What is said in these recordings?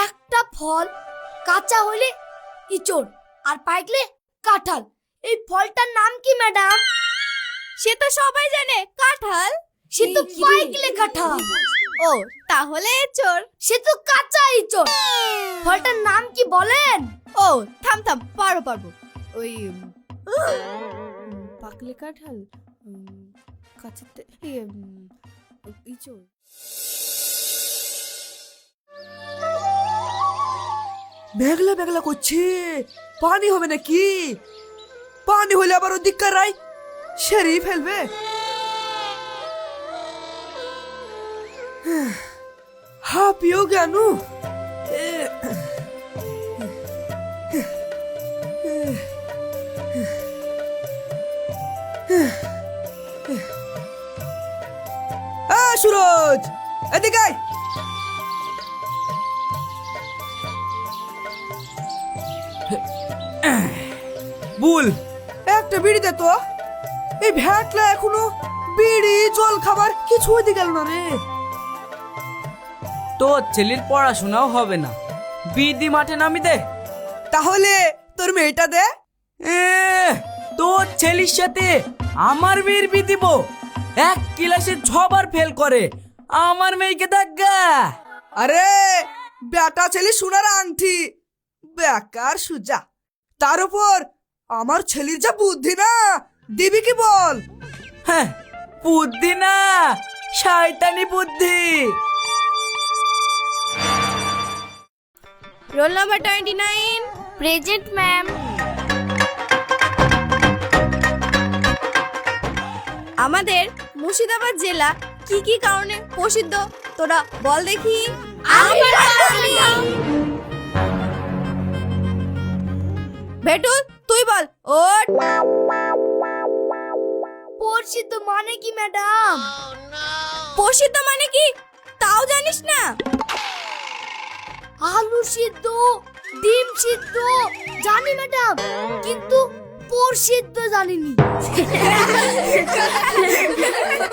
একটা ফল কাঁচা হলে ইঁচড় আর পাকলে কাঁঠাল। এই ফলটার নাম কি ম্যাডাম? সে তো সবাই জানে, কাঁঠাল। সে তো পাকলে কাঁঠাল। ও তাহলে এঁচড়। সে তো কাঁচা ইঁচড়। ফলটার নাম কি বলেন? ও থাম থাম, পারবো। ওই পাকলে কাঁঠাল, কাঁচাতে ইঁচড়। মেঘলা মেঘলা করছে, পানি হবে নাকি? পানি হলে আবার ওদিককার রাই সেরেই ফেলবে। হাঁপিও কেন? সুরজ, এদিকে আয়। বুল, একটা বিড়ি দে তো। এই ভ্যাটলা এখনো বিড়ি জল খাবার কিছু হইতে গেল না রে। তোর ছেলের পড়াশোনাও হবে না, বিদি মাঠে নামি দে। তাহলে তোর মেয়েটা দে। তোর ছেলের সাথে আমার মেয়ের বিয়ে দিব? এক ক্লাসে 6 বার ফেল করে, আমার মেয়েকে দেখা। আরে বেটা ছেলে সোনার আংটি, বেকার সুজা। তার উপর আমার ছেলের যা বুদ্ধি না, দিবি কি বল? হ্যাঁ, বুদ্ধি না, শয়তানি বুদ্ধি। Roll number 29। Present ma'am. আমাদের মুর্শিদাবাদ জেলা কি কি কারণে প্রসিদ্ধ তোরা বল দেখি। ভেটুল তুই বল। ওট। প্রসিদ্ধ মানে কি ম্যাডাম? প্রসিদ্ধ মানে কি তাও জানিস না? আলু সিদ্ধ, ডিম সিদ্ধ জানি ম্যাডাম, কিন্তু প্রসিদ্ধ জানিনি।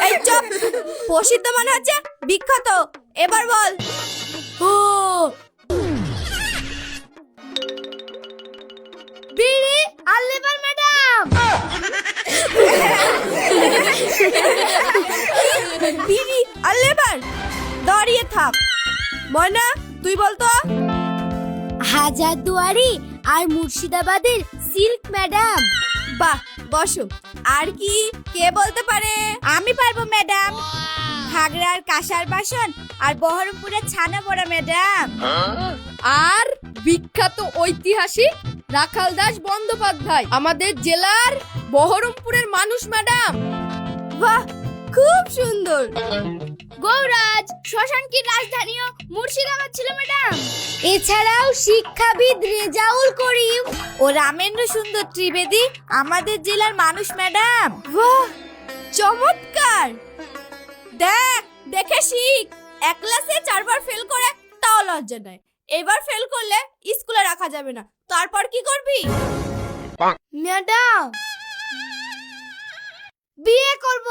এই চুপ। প্রসিদ্ধ মানে হচ্ছে বিখ্যাত। এবার বল। ও বিড়ি আর লেবার ম্যাডাম। বিড়ি আর লেবার, দাঁড়িয়ে থাক। ময়না তুই বল তো। হাজারদুয়ারি আর মুর্শিদাবাদের সিল্ক ম্যাডাম। বাহ, বসো। আর কি কে বলতে পারে? আমি পারবো ম্যাডাম। ঘাগড়ার কাঁসার বাসন আর বহরমপুরের ছানা বড়া ম্যাডাম। আর বিখ্যাত ঐতিহাসিক রাখাল দাস বন্দ্যোপাধ্যায় আমাদের জেলার বহরমপুরের মানুষ ম্যাডাম। বাহ, খুব সুন্দর। গৌরাজ শ্মশানকির রাজধানীও মুর্শিদাবাদ ছিল ম্যাডাম। এছাড়াও শিক্ষাবিদ রেজাউল করিম ও রামেন্দ্র সুন্দর ত্রিবেদী আমাদের জেলার মানুষ ম্যাডাম। বাহ, চমৎকার। দেখে শিখ। এক ক্লাসে 4 বার ফেল করে তাও লজ্জা নয়। এবার ফেল করলে স্কুলে রাখা যাবে না। তারপর কি করবি? ম্যাডাম বিয়ে করব।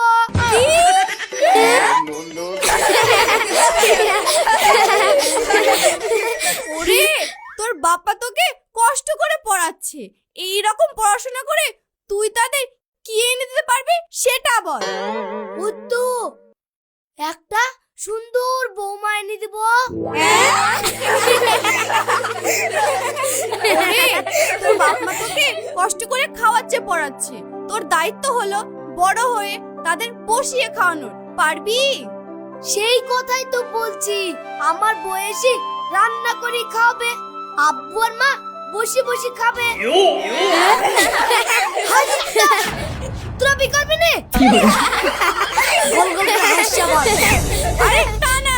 ওরে, তোর বাবা তোকে কষ্ট করে পড়াচ্ছে, এই রকম পড়াশোনা করে তুই তাদের কি এনে দিতে পারবি সেটা বল। ও তো একটা সুন্দর বৌমা এনে দিব। ওরে, তোর বাবা তোকে কষ্ট করে খাওয়াচ্ছে পড়াচ্ছে, তোর দায়িত্ব হলো বড় হয়ে তাদের বসিয়ে খাওয়ানোর। পারবি? সেই কথাই তো বলছি, আমার বয়সে রান্না করে খাবে, আব্বু আর মা বসে বসে খাবে। তোরা বিয়ে করবি না? আরে তা না,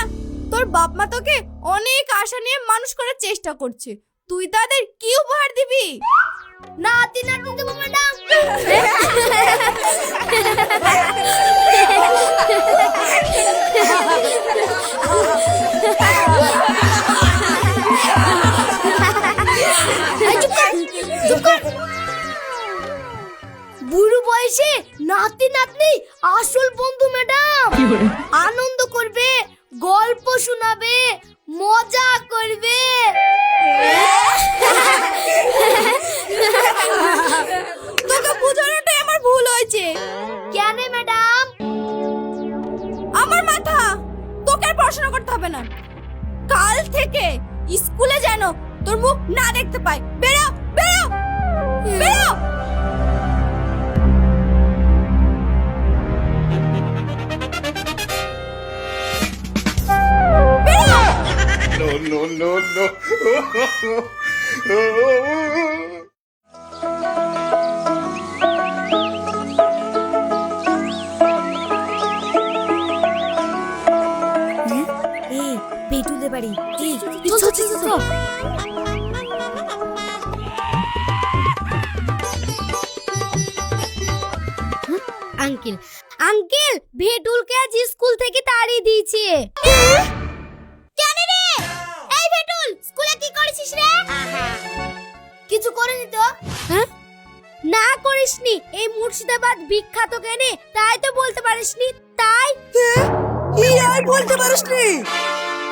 তোর বাপ মা তোকে অনেক আশা নিয়ে মানুষ করার চেষ্টা করছে, তুই তাদের কি উপহার দিবি? নাতি নাতনি দেবো ম্যাডাম। বুড়ো বয়সে নাতি নাতনি আসল বন্ধু ম্যাডাম। আনন্দ করবে, গল্প শোনাবে, মজা করবে। থেকে স্কুলে যেন তোর মুখ না দেখতে পাই। বেরো বেরো বেরো। no, no, no. এই বেটুলে বাড়ি। এই আঙ্কেল আঙ্কেল ভেটুলকে আজ স্কুল থেকে তাড়িয়ে দিয়েছে। কেন রে? এই ভেটুল স্কুলে কি করেছিস রে? কিছু করিনি তো। হ্যাঁ না করিসনি, এই মুর্শিদাবাদ বিখ্যাত কেনে তাই তো বলতে পারিসনি। তাই আর বলতে পারিস নি?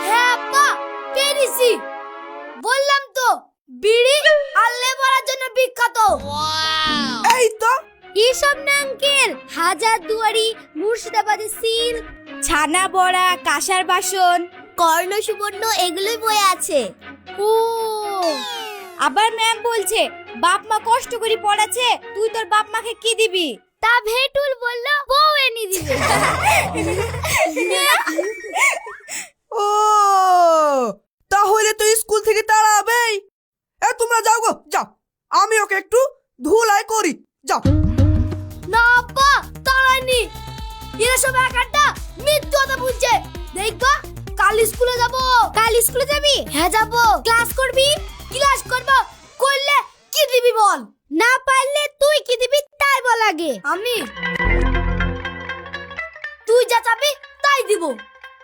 হ্যাঁ আব্বা পেরেছি, বললাম তো বিড়ি আর লেবুর জন্য বিখ্যাত। এই তো এসব না আঙ্কেল, হাজার দুয়ারি, মুর্শিদাবাদের সিল, ছানা বড়া, কাঁসার বাসন, কর্ণ সুবর্ণ এগুলোই বই আছে। ও আবার ম্যাম বলছে বাপ মা কষ্ট করে পড়াচ্ছে, তুই তোর বাপ মাকে কি দিবি? তা ভেটুল বলল বউ এনে দিবে। ও তাহলে তো স্কুল থেকে তাড়াবেই। তোমরা যাও গো, যাও, আমি ওকে একটু ধুলাই করি, যাও। না আব্বা তাড়াইনি, এরা সব একটা মিথ্যা কথা বলছে। দেখবা কাল স্কুলে যাব। কাল স্কুলে যাবি? হ্যাঁ যাব। ক্লাস করবি? ক্লাস করব। করলে কি দিবি বল? না পারলে তুই কি দিবি তাই বল আগে। আমি? তুই যা চাবি তাই দিব।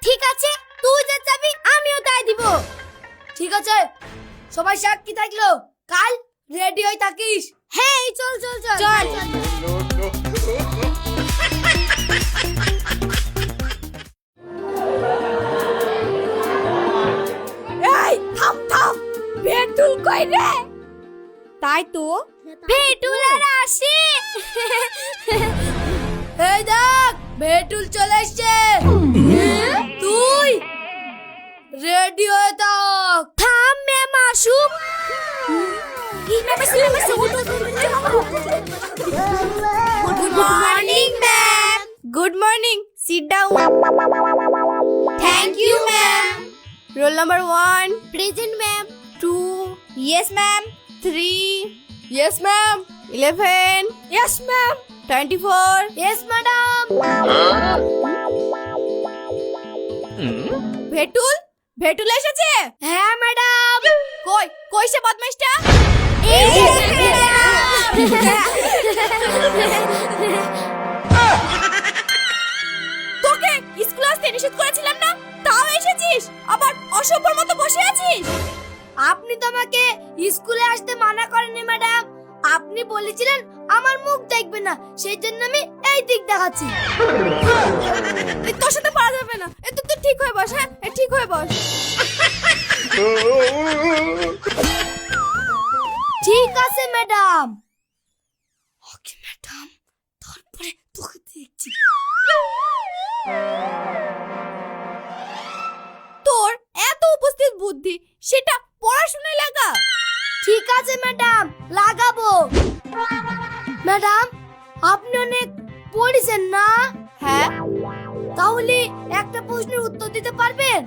ঠিক আছে, তুই যা চাবি আমিও তাই দিব। ঠিক আছে, সবাই সাক্ষী থাকলো, কাল রেডি হয়ে থাকিস। হ্যাঁ চল চল চল চল। এই থাম থাম, ভেটুল কই রে? তাই তো ভেটুল আর আসে। এই দেখ ভেটুল চলে এসছে। তুই রেডি হয়ে থাক। থাম ম্যাম আসুক। Good morning ma'am. Good morning, sit down. Thank you ma'am. Roll number 1, present ma'am. 2, yes ma'am, 3, yes ma'am. 11, yes ma'am. 24, yes madam. ভেটুল ভেটুল এসেছে? হ্যাঁ ম্যাডাম। কই কই সে বদমাইশটা? এই যে তোকে স্কুলে আসতে নিষেধ করেছিলাম না, তাও এসেছিস, আবার অসভ্যর মতো বসে আছিস। আপনি তো আমাকে স্কুলে আসতে মানা করেননি ম্যাডাম, আপনি বলেছিলেন আমার মুখ দেখবে না, সেই জন্য আমি এই দিক দেখাচ্ছি। তোর সাথে পারা যাবে না, তুই ঠিক হয়ে বস। হ্যাঁ ঠিক হয়ে বস। ঠিক আছে ম্যাডাম। ওকে ম্যাডাম, তারপরে তোকে দেখছি। তোর এত উপস্থিত বুদ্ধি, সেটা পড়াশোনায় লাগা। ঠিক আছে ম্যাডাম, লাগাবো। ম্যাডাম আপনি অনেক পড়েছেন না? হ্যাঁ। তাহলে একটা প্রশ্নের উত্তর দিতে পারবেন?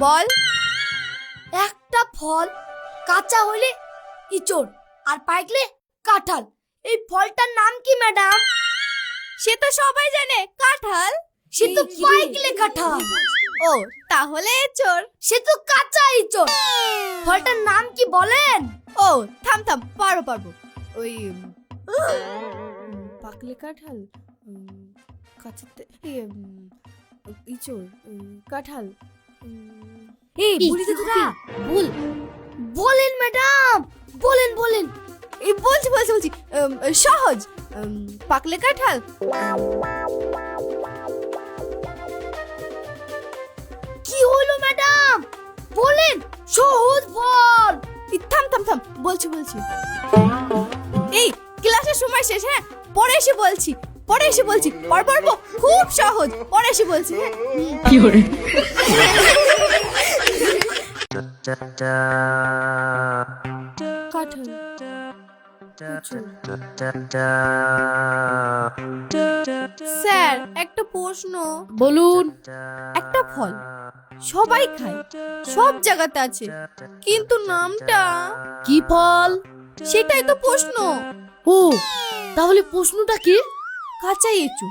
বল। একটা ফল কাঁচা হলে ইঁচড় আর পাকলে কাঁঠাল, এই ফলটার নাম কি ম্যাডাম? সে তো সবাই জানে, কাঁঠাল। সে তো পাকলে কাঁঠাল। ও তাহলে চোর। সে তো কাঁচা ইঁচড়, ফলটার নাম কি বলেন? ও থাম থাম, পারবো। ওই পাকলে কাঁঠাল, কাঁচাতে ইঁচড়, কাঁঠাল। এই বলিতে তোরা বল। বলেন ম্যাডাম, বলেন বলেন। এই বলছি সহজ। পাকলে কাঁঠাল। কি হলো ম্যাডাম বলেন? সহজ ফল। থাম বলছি। এই ক্লাসের সময় শেষ, হ্যাঁ পরে এসে বলছি। পারবো, খুব সহজ, পরে এসে বলছি। কাঁঠাল স্যার একটা প্রশ্ন বলুন। একটা ফল সবাই খায় সব জায়গাতে আছে কিন্তু নামটা কি ফল? সেটাই তো প্রশ্ন। ও, তাহলে প্রশ্নটা কি? কাঁচা এঁচু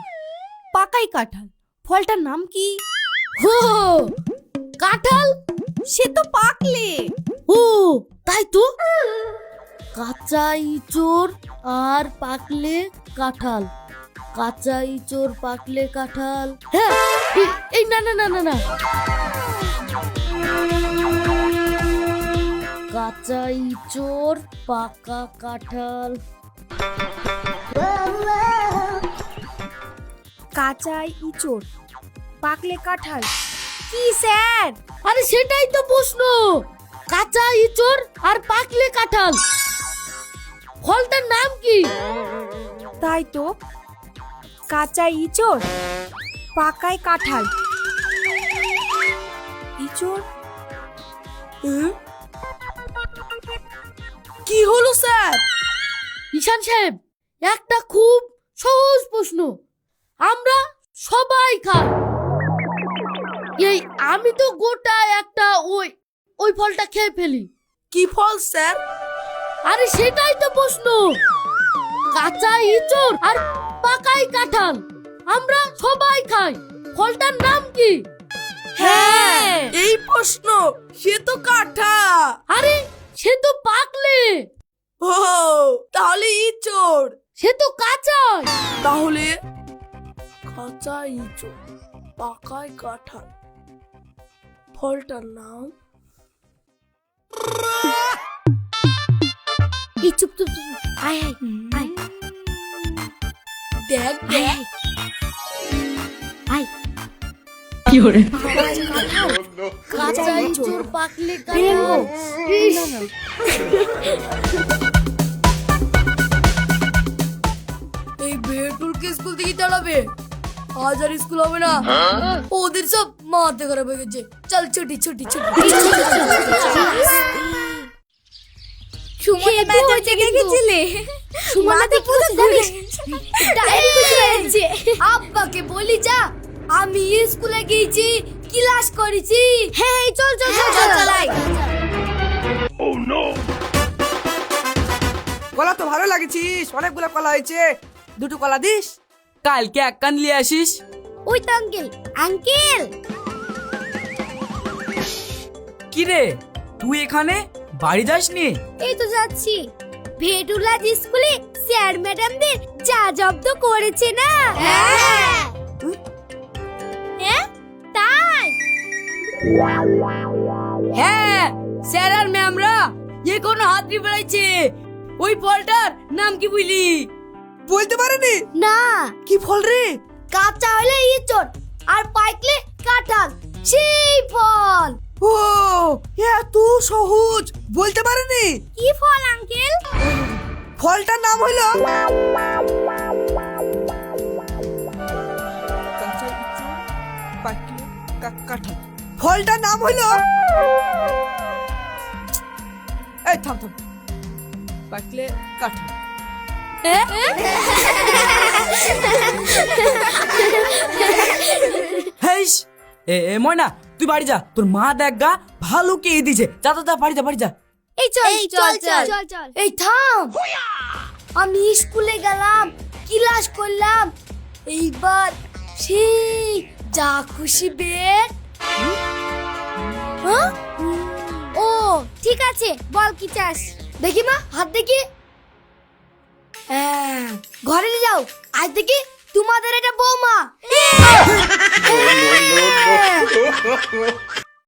পাকাই কাঁঠাল ফলটার নাম কি? ও, কাঁঠাল। সে তো পাকলে। ও, তাই তো। কাঁচা ইঁচড় আর পাকলে কাঁঠাল। কাঁচা ইঁচড় পাকলে কাঁঠাল। হ্যাঁ, এই না না না না না। কাঁচা ইঁচড় পাকা কাঁঠাল। কাঁচা ইঁচড় পাকলে কাঁঠাল কি স্যার? আরে সেটাই তো প্রশ্ন। কাঁচা ইঁচড় আর পাকলে কাঁঠাল, ফলটার নাম কি? তাই তো, কাঁচা ইঁচড় পাকায় কাঁঠাল। ইঁচড় কি হলো স্যার? ঈশান সাহেব, একটা খুব সহজ প্রশ্ন। আমরা সবাই খাই। এই আমি তো গোটা একটা ওই ফলটা খেয়ে ফেলি। কি ফল স্যার? আরে সেটাই তো প্রশ্ন। কাঁচা ইঁচড় আর পাকাই কাঁঠাল, আমরা সবাই খাই। ফলটার নাম কি? হ্যাঁ, এই প্রশ্ন। সে তো কাঁঠা। আরে সে তো পাকলে। ও, তাহলে ইঁচড়। সে তো কাঁচা। তাহলে কাঁচা ইঁচড় পাকায় কাঁঠাল, ফলটার নাম? এই চুপ চুপ চুপ। আয় আয় আয় দেখ আয় আয়। no. কাঁচা ইঁচড় পাকলে কাঁঠাল। ইস, এই ভেটুলকে স্কুল থেকে তাড়াবে। আজ আর স্কুল হবে না। ওদের সব মাথা খারাপ হয়ে গেছে। চল ছুটি ছুটি ছুটি। সুমন ম্যাচে জেগে গেছিলে। সুমনাতে পুরো জানিস ডায়েরি খুশি হয়েছে। আব্বাকে বলি যা আমি স্কুলে গিয়েছি, ক্লাস করেছি। হ্যাঁ চল চল চল চল চালাই। কলা তো ভালো লাগেছিস, অনেকগুলো কলা হয়েছে, দুটো কলা দিস। কালকে এক কান নিয়ে আসিস। ওই তো আঙ্কেল আঙ্কেল কি রে, তুই এখানে বাড়ি যাসনি? এই তো যাচ্ছি। ভেটুল আজ স্কুলে স্যার ম্যাডামদের যা জব্দ করেছে না। হ্যাঁ তাই হ্যাঁ, স্যার আর ম্যামরা এখনো হাত দিয়ে বেড়াইছে। ওই ফলটার নাম কি বুঝলি? বলতে পারেনি। না, কি ফল রে? কাঁচা হলে ইঁচড় আর পাকলে কাঁঠাল, সেই ফল। ও, এত সহজ, বলতে পারেনি। কি ফল আঙ্কেল? ফলটার নাম হলো কাঁঠাল। ফলটার নাম হলো, এই থাম থাম, পাকলে কাঁঠাল। হেইস, ময়না তুই বাড়ি যা, তোর মা দেখ গা ভালো কে দিয়েছে। যা যা যা, বাড়ি যা বাড়ি যা। এই চল চল চল। এই থাম, আমি স্কুলে গেলাম, ক্লাস করলাম, এইবার সেই যা খুশি বের। হ্যাঁ? ও ঠিক আছে, বল কি চাস? দেখি মা, হাত দেখি। হ্যাঁ, ঘরে যাও, আজ দেখি তোমাদের এটা বৌমা। No, no, no, no.